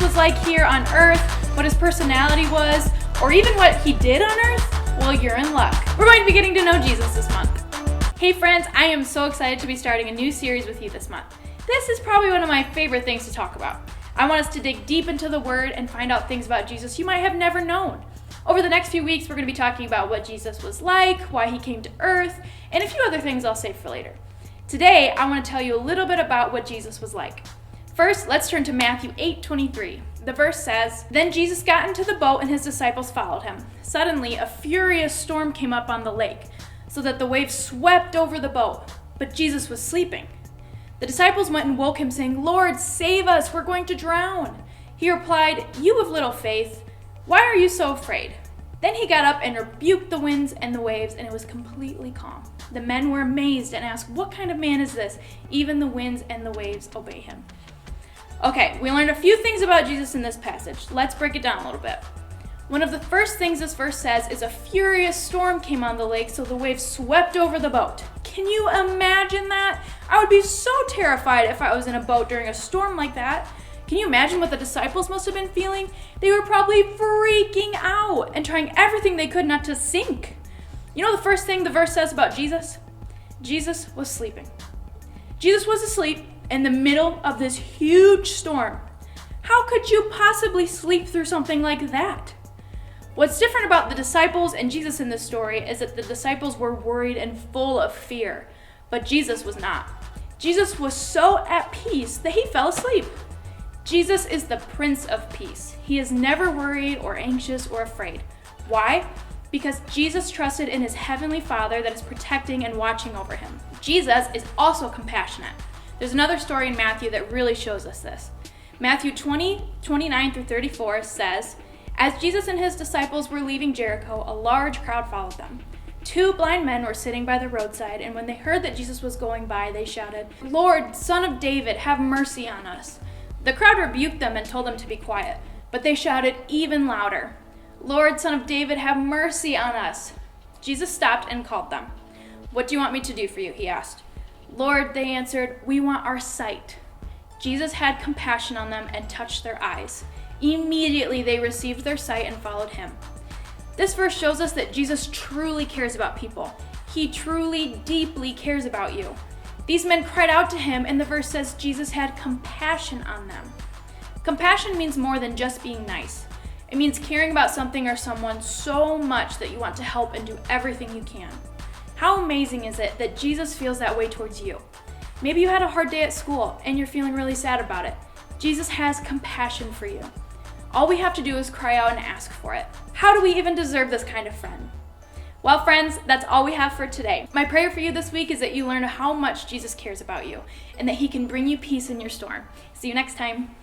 was like here on earth, what his personality was, or even what he did on earth, well, you're in luck. We're going to be getting to know Jesus this month. Hey friends, I am so excited to be starting a new series with you this month. This is probably one of my favorite things to talk about. I want us to dig deep into the Word and find out things about Jesus you might have never known. Over the next few weeks, we're going to be talking about what Jesus was like, why he came to earth, and a few other things I'll save for later. Today, I want to tell you a little bit about what Jesus was like. First, let's turn to Matthew 8:23. The verse says, "Then Jesus got into the boat and his disciples followed him. Suddenly, a furious storm came up on the lake, so that the waves swept over the boat, but Jesus was sleeping. The disciples went and woke him, saying, 'Lord, save us, we're going to drown.' He replied, 'You of little faith, why are you so afraid?' Then he got up and rebuked the winds and the waves, and it was completely calm. The men were amazed and asked, 'What kind of man is this? Even the winds and the waves obey him.'" Okay, we learned a few things about Jesus in this passage. Let's break it down a little bit. One of the first things this verse says is a furious storm came on the lake, so the waves swept over the boat. Can you imagine that? I would be so terrified if I was in a boat during a storm like that. Can you imagine what the disciples must have been feeling? They were probably freaking out and trying everything they could not to sink. You know the first thing the verse says about Jesus? Jesus was sleeping. Jesus was asleep in the middle of this huge storm. How could you possibly sleep through something like that? What's different about the disciples and Jesus in this story is that the disciples were worried and full of fear, but Jesus was not. Jesus was so at peace that he fell asleep. Jesus is the Prince of Peace. He is never worried or anxious or afraid. Why? Because Jesus trusted in his heavenly Father that is protecting and watching over him. Jesus is also compassionate. There's another story in Matthew that really shows us this. Matthew 20:29-34 says, "As Jesus and his disciples were leaving Jericho, a large crowd followed them. 2 blind men were sitting by the roadside, and when they heard that Jesus was going by, they shouted, 'Lord, Son of David, have mercy on us.' The crowd rebuked them and told them to be quiet, but they shouted even louder, 'Lord, Son of David, have mercy on us.' Jesus stopped and called them. 'What do you want me to do for you?' he asked. 'Lord,' they answered, 'we want our sight.' Jesus had compassion on them and touched their eyes. Immediately they received their sight and followed him." This verse shows us that Jesus truly cares about people. He truly, deeply cares about you. These men cried out to him, and the verse says Jesus had compassion on them. Compassion means more than just being nice. It means caring about something or someone so much that you want to help and do everything you can. How amazing is it that Jesus feels that way towards you? Maybe you had a hard day at school and you're feeling really sad about it. Jesus has compassion for you. All we have to do is cry out and ask for it. How do we even deserve this kind of friend? Well, friends, that's all we have for today. My prayer for you this week is that you learn how much Jesus cares about you and that he can bring you peace in your storm. See you next time.